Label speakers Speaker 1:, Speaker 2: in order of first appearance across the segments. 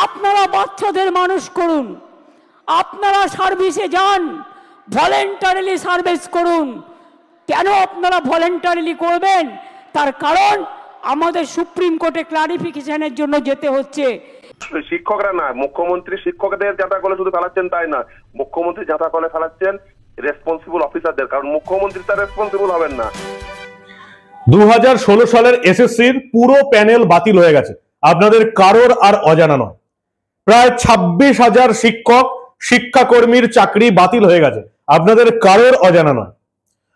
Speaker 1: আপনারা বাচ্চাদের মানুষ করুন, আপনারা সার্ভিসে যান, ভলেন্টারিলি সার্ভিস করুন। কেন আপনারা ভলেন্টারিলি করবেন? তার কারণ আমাদের সুপ্রিম কোর্টে ক্লারিফিকেশনের জন্য যেতে হচ্ছে।
Speaker 2: শিক্ষকরা না, মুখ্যমন্ত্রী শিক্ষকদের যাতা করে শুধু ফেলাচ্ছেন তাই না, মুখ্যমন্ত্রী যাতা করে ফেলাচ্ছেন রেসপন্সিবল অফিসারদের, কারণ মুখ্যমন্ত্রী তার রেসপন্সিবল হবেন না।
Speaker 3: 2016 সালের এসএসসির পুরো প্যানেল বাতিল হয়ে গেছে, আপনাদের কারোর আর অজানা নয়। প্রায় 26,000 শিক্ষক শিক্ষাকর্মীর চাকরি বাতিল হয়ে গেছে, আপনাদের কারোর অজানা নয়।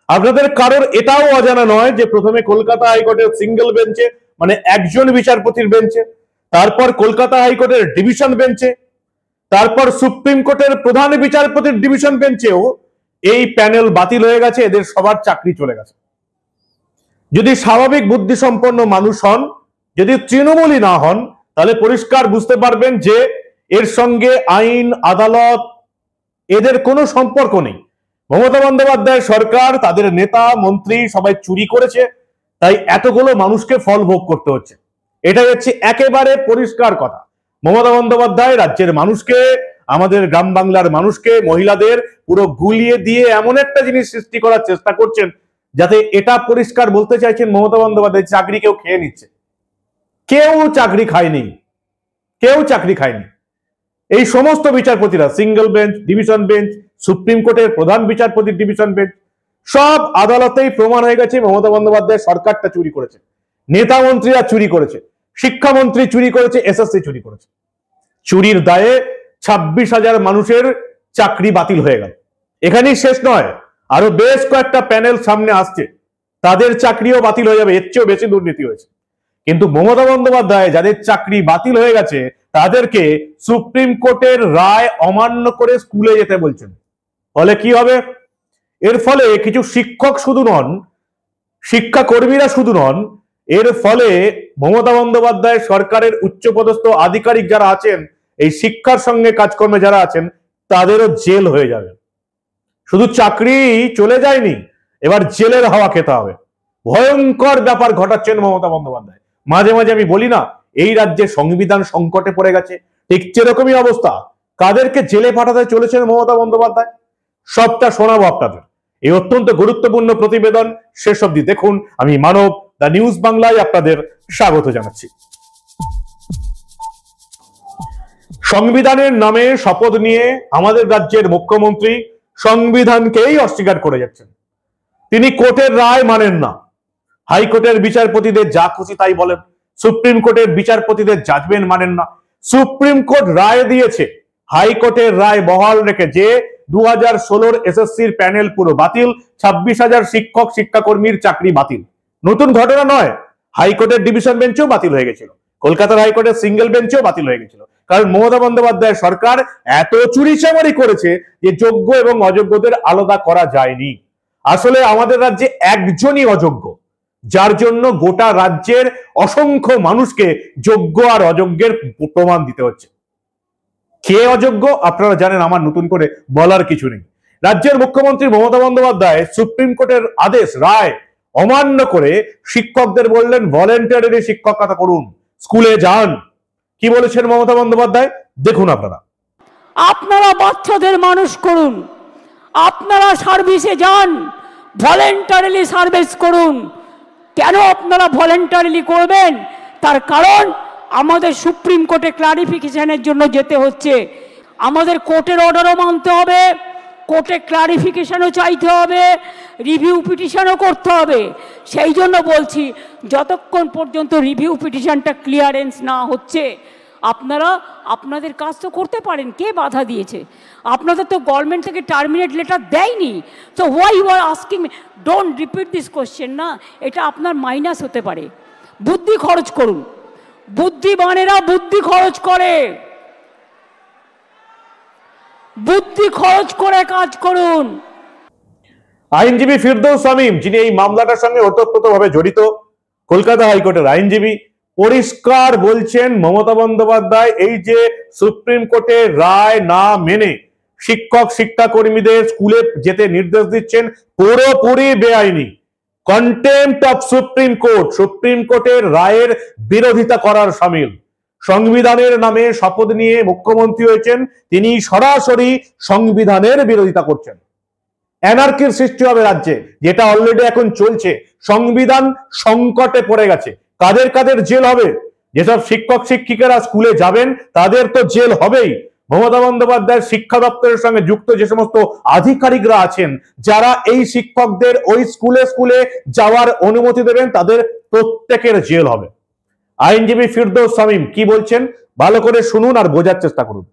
Speaker 3: আপনাদের কারোর এটাও অজানা নয় যে প্রথমে কলকাতা হাইকোর্টের সিঙ্গেল বেঞ্চে, মানে একজন বিচারপতির বেঞ্চে, তারপর কলকাতা হাইকোর্টের ডিভিশন বেঞ্চে, তারপর সুপ্রিম কোর্টের প্রধান বিচারপতির ডিভিশন বেঞ্চেও এই প্যানেল বাতিল হয়ে গেছে, এদের সবার চাকরি চলে গেছে। যদি স্বাভাবিক বুদ্ধিসম্পন্ন মানুষ হন, যদি তৃণমূলী না হন, তাহলে পরিষ্কার বুঝতে পারবেন যে এর সঙ্গে আইন আদালত এদের কোনো সম্পর্ক নেই। মমতা বন্দ্যোপাধ্যায় সরকার, তাদের নেতা মন্ত্রী সবাই চুরি করেছে, তাই এতগুলো মানুষকে ফল ভোগ করতে হচ্ছে। এটাই হচ্ছে একেবারে পরিষ্কার কথা। মমতা বন্দ্যোপাধ্যায় রাজ্যের মানুষকে, আমাদের গ্রাম বাংলার মানুষকে, মহিলাদের পুরো গুলিয়ে দিয়ে এমন একটা জিনিস সৃষ্টি করার চেষ্টা করছেন যাতে এটা পরিষ্কার বলতে চাইছেন মমতা বন্দ্যোপাধ্যায় চাকরি কেউ খেয়ে নিচ্ছে। কেউ চাকরি খায়নি, কেউ চাকরি খায়নি। এই সমস্ত বিচারপতিরা, single bench, division bench, supreme কোর্টের প্রধান বিচারপতির ডিভিশন বেঞ্চ, সব আদালতেই প্রমাণ হয়ে গেছে মমতা বন্দ্যোপাধ্যায় সরকারটা চুরি করেছে, নেতা মন্ত্রীরা চুরি করেছে, শিক্ষামন্ত্রী চুরি করেছে, এসএসসি চুরি করেছে। চুরির দায়ে 26,000 মানুষের চাকরি বাতিল হয়ে গেল। এখানেই শেষ নয়, আরো বেশ কয়েকটা প্যানেল সামনে আসছে, তাদের চাকরিও বাতিল হয়ে যাবে, এর চেয়েও বেশি দুর্নীতি হয়েছে। কিন্তু মমতা বন্দ্যোপাধ্যায় যাদের চাকরি বাতিল হয়ে গেছে তাদেরকে সুপ্রিম কোর্টের রায় অমান্য করে স্কুলে যেতে বলছেন। ফলে কি হবে? এর ফলে কিছু শিক্ষক শুধু নন, শিক্ষাকর্মীরা শুধু নন, এর ফলে মমতা বন্দ্যোপাধ্যায় সরকারের উচ্চপদস্থ আধিকারিক যারা আছেন, এই শিক্ষার সঙ্গে কাজকর্মে যারা আছেন, তাদেরও জেল হয়ে যাবে। শুধু চাকরি চলে যায়নি, এবার জেলের হাওয়া খেতে হবে। ভয়ঙ্কর ব্যাপার ঘটাচ্ছেন মমতা বন্দ্যোপাধ্যায়। মাঝে মাঝে আমি বলি না, এই রাজ্যে সংবিধান সংকটে পড়ে গেছে, ঠিক সেরকমই অবস্থা। কাদেরকে জেলে পাঠাতে চলেছেন মমতা বন্দ্যোপাধ্যায়, সবটা শোনাবো আপনাদের। এই অত্যন্ত গুরুত্বপূর্ণ প্রতিবেদন শেষ অবধি দেখুন। আমি মানব, দ্য নিউজ বাংলায় আপনাদের স্বাগত জানাচ্ছি। সংবিধানের নামে শপথ নিয়ে আমাদের রাজ্যের মুখ্যমন্ত্রী সংবিধানকেই অস্বীকার করে যাচ্ছেন। তিনি কোর্টের রায় মানেন না, হাইকোর্টের বিচারপতিদের যা খুশি তাই বলেন, সুপ্রিম কোর্টের বিচারপতিদের জাজমেন্ট মানেন না। সুপ্রিম কোর্ট রায় দিয়েছে, হাইকোর্টের রায় বহাল রেখে যে 2016 এসএসসির প্যানেল পুরো বাতিল, 26,000 শিক্ষক শিক্ষাকর্মীর চাকরি বাতিল। নতুন ঘটনা নয়, হাইকোর্টের ডিভিশন বেঞ্চও বাতিল হয়ে গেছিল, কলকাতার হাইকোর্টের সিঙ্গেল বেঞ্চও বাতিল হয়ে গেছিল। কারণ মমতা বন্দ্যোপাধ্যায় সরকার এত চুরিচামারি করেছে যে যোগ্য এবং অযোগ্যদের আলাদা করা যায়নি। আসলে আমাদের রাজ্যে একজনই অযোগ্য, যার জন্য গোটা রাজ্যের অসংখ্য মানুষকে যোগ্য আর অযোগ্যের প্রমাণ দিতে হচ্ছে। কে অযোগ্য আপনারা জানেন, আমার নতুন করে বলার কিছু নেই। রাজ্যের মুখ্যমন্ত্রী মমতা বন্দ্যোপাধ্যায় সুপ্রিম কোর্টের আদেশ রায় অমান্য করে শিক্ষকদের বললেন ভলেন্টারিলি শিক্ষকতা করুন, স্কুলে যান। কি বলেছেন মমতা বন্দ্যোপাধ্যায় দেখুন আপনারা।
Speaker 1: আপনারা বাচ্চাদের মানুষ করুন, আপনারা সার্ভিসে যান, ভলেন্টারিলি সার্ভিস করুন। কেন আপনারা ভলেন্টারিলি করবেন? তার কারণ আমাদের সুপ্রিম কোর্টে ক্লারিফিকেশনের জন্য যেতে হচ্ছে। আমাদের কোর্টের অর্ডারও মানতে হবে, কোর্টে ক্লারিফিকেশনও চাইতে হবে, রিভিউ পিটিশনও করতে হবে। সেই জন্য বলছি, যতক্ষণ পর্যন্ত রিভিউ পিটিশনটা ক্লিয়ারেন্স না হচ্ছে আপনারা আপনাদের কাজ তো করতে পারেন। কে বাধা দিয়েছে? আপনাদের তো গভর্নমেন্ট থেকে টার্মিনেট লেটার দেয়নি। তো why you are asking me? Don't repeat this question না, এটা আপনার মাইনাস হতে পারে। বুদ্ধি খরচ করুন, বুদ্ধিমানেরা বুদ্ধি খরচ করে, বুদ্ধি খরচ করে কাজ করুন।
Speaker 3: আইনজীবী ফিরদৌস শামীম, যিনি এই মামলাটার সঙ্গে ওতপ্রোতভাবে জড়িত, কলকাতা হাইকোর্টের আইনজীবী, পরিষ্কার বলছেন মমতা বন্দ্যোপাধ্যায় এই যে সুপ্রিম কোর্টের রায় না মেনে শিক্ষক শিক্ষাকর্মীদের স্কুলে যেতে নির্দেশ দিচ্ছেন, পুরোপুরি বেআইনি, contempt of supreme court, supreme কোর্টের রায়ের বিরোধিতা করার শামিল। সংবিধানের নামে শপথ নিয়ে মুখ্যমন্ত্রী হয়েছেন, তিনি সরাসরি সংবিধানের বিরোধিতা করছেন। অ্যানার্কির সৃষ্টি হবে রাজ্যে, যেটা অলরেডি এখন চলছে। সংবিধান সংকটে পড়ে গেছে। কাদের কাদের জেল হবে? যেসব শিক্ষক শিক্ষিকারা স্কুলে যাবেন তাদের তো জেল হবেই। মমতা বন্দ্যোপাধ্যায়ের শিক্ষা দপ্তরের সঙ্গে যুক্ত যে সমস্ত আধিকারিকরা আছেন, যারা এই শিক্ষকদের ওই স্কুলে স্কুলে যাওয়ার অনুমতি দেবেন, তাদের প্রত্যেকের জেল হবে। আইনজীবী ফিরদৌস শামীম কি বলছেন, ভালো করে শুনুন আর বোঝার চেষ্টা করুন।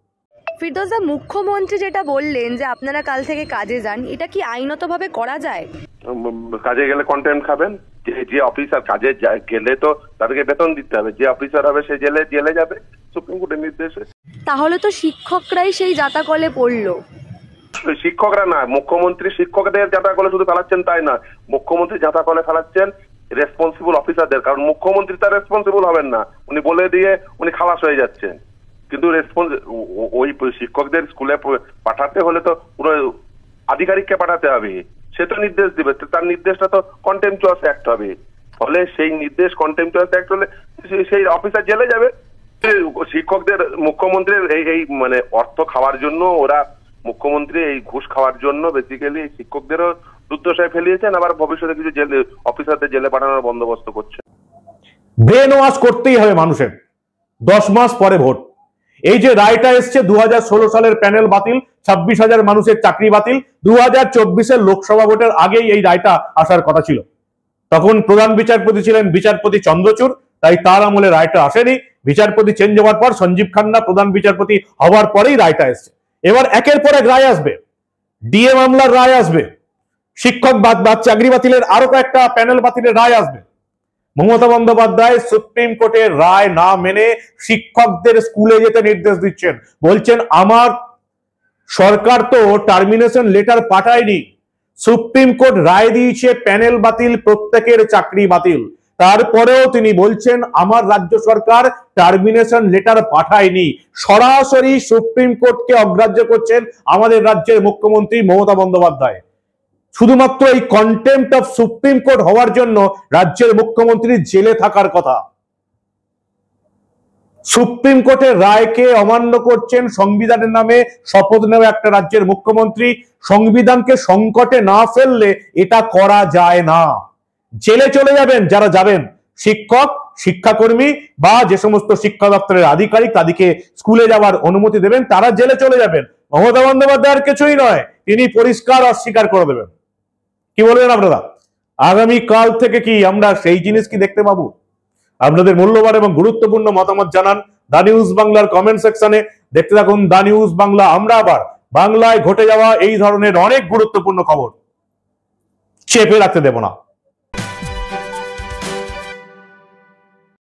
Speaker 4: ফিরদৌসদা, মুখ্যমন্ত্রী যেটা বললেন যে আপনারা কাল থেকে কাজে যান, এটা কি আইনতভাবে করা যায়?
Speaker 2: কাজে গেলে কন্টেম্প খাবেন। যে অফিসার কাজে গেলে তো তাদেরকে বেতন দিতে হবে। যে অফিসার হবে সে জেলে যাবে সুপ্রিম কোর্টের নির্দেশে।
Speaker 4: তাহলে তো শিক্ষকরাই সেই জাতাকলে পড়লো।
Speaker 2: শিক্ষকরা না, মুখ্যমন্ত্রী শিক্ষকদের জাতাকলে শুধু ফেলাচ্ছেন তাই না, মুখ্যমন্ত্রী জাতাকলে ফেলাচ্ছেন রেসপন্সিবল অফিসারদের। কারণ মুখ্যমন্ত্রী তার রেসপন্সিবল হবেন না, উনি বলে দিয়ে উনি খালাস হয়ে যাচ্ছেন। কিন্তু ওই শিক্ষকদের স্কুলে পাঠাতে হলে তো পুরো আধিকারিককে পাঠাতে হবে, সে তো নির্দেশ দিবে, তার নির্দেশটা তো কন্টেম্পচুয়াস অ্যাক্ট হবে। ফলে সেই নির্দেশ কন্টেম্পচুয়াস অ্যাক্ট হলে সেই অফিসার জেলে যাবে। শিক্ষকদের মুখ্যমন্ত্রীর এই মানে অর্থ খাওয়ার জন্য, ওরা মুখ্যমন্ত্রী এই ঘুষ খাওয়ার জন্য বেসিক্যালি শিক্ষকদেরও দুর্দশায় ফেলিয়েছেন, আবার ভবিষ্যতে কিছু জেলে অফিসারদের জেলে পাঠানোর বন্দোবস্ত করছে।
Speaker 3: ব্রেন ওয়াশ করতেই হবে মানুষের। 10 মাস পরে ভোট। এই যে রায়টা এসছে 2016 সালের প্যানেল বাতিল, 26,000 মানুষের চাকরি বাতিল, 2024-এর লোকসভা ভোটের আগেই এই রায়টা আসার কথা ছিল। তখন প্রধান বিচারপতি ছিলেন বিচারপতি চন্দ্রচূড়, তাই তার আমলে রায়টা আসেনি। বিচারপতি চেঞ্জ হওয়ার পর সঞ্জীব খান্না প্রধান বিচারপতি হওয়ার পরেই রায়টা এসছে। এবার একের পর এক রায় আসবে। ডিএ মামলার রায় আসবে, শিক্ষক চাকরি বাতিলের আরো কয়েকটা প্যানেল বাতিলের রায় আসবে। মমতা বন্দ্যোপাধ্যায় সুপ্রিম কোর্টের রায় না মেনে শিক্ষকদের স্কুলে যেতে নির্দেশ দিচ্ছেন। বলছেন আমার সরকার তো টার্মিনেশন লেটার পাঠায়নি, সুপ্রিম কোর্ট রায় দিয়েছে প্যানেল বাতিল, প্রত্যেকের চাকরি বাতিল। তারপরেও তিনি বলছেন আমার রাজ্য সরকার টার্মিনেশন লেটার পাঠায়নি। সরাসরি সুপ্রিম কোর্টকে অগ্রাহ্য করছেন আমাদের রাজ্যের মুখ্যমন্ত্রী মমতা বন্দ্যোপাধ্যায়। শুধুমাত্র এই কন্টেম্পট অফ সুপ্রিম কোর্ট হওয়ার জন্য রাজ্যের মুখ্যমন্ত্রী জেলে থাকার কথা। সুপ্রিম কোর্টের রায়কে অমান্য করছেন, সংবিধানের নামে শপথ নেওয়া একটা রাজ্যের মুখ্যমন্ত্রী। সংবিধানকে সংকটে না ফেললে এটা করা যায় না। জেলে চলে যাবেন যারা যাবেন, শিক্ষক শিক্ষাকর্মী বা যে সমস্ত শিক্ষা দপ্তরের আধিকারিক তাদেরকে স্কুলে যাওয়ার অনুমতি দেবেন, তারা জেলে চলে যাবেন। মমতা বন্দ্যোপাধ্যায়ের কিছুই নয়, তিনি পরিষ্কার অস্বীকার করে দেবেন। কি বলবেন আপনারা? আগামী কাল থেকে কি আমরা সেই জিনিস কি দেখতে পাবো? আপনাদের মূল্যবান এবং গুরুত্বপূর্ণ মতামত জানান দা নিউজ বাংলার কমেন্ট সেকশনে। দেখতে থাকুন দা নিউজ বাংলা। আমরা আবার বাংলায় ঘটে যাওয়া এই ধরনের অনেক গুরুত্বপূর্ণ খবর চেপে রাখতে দেব না।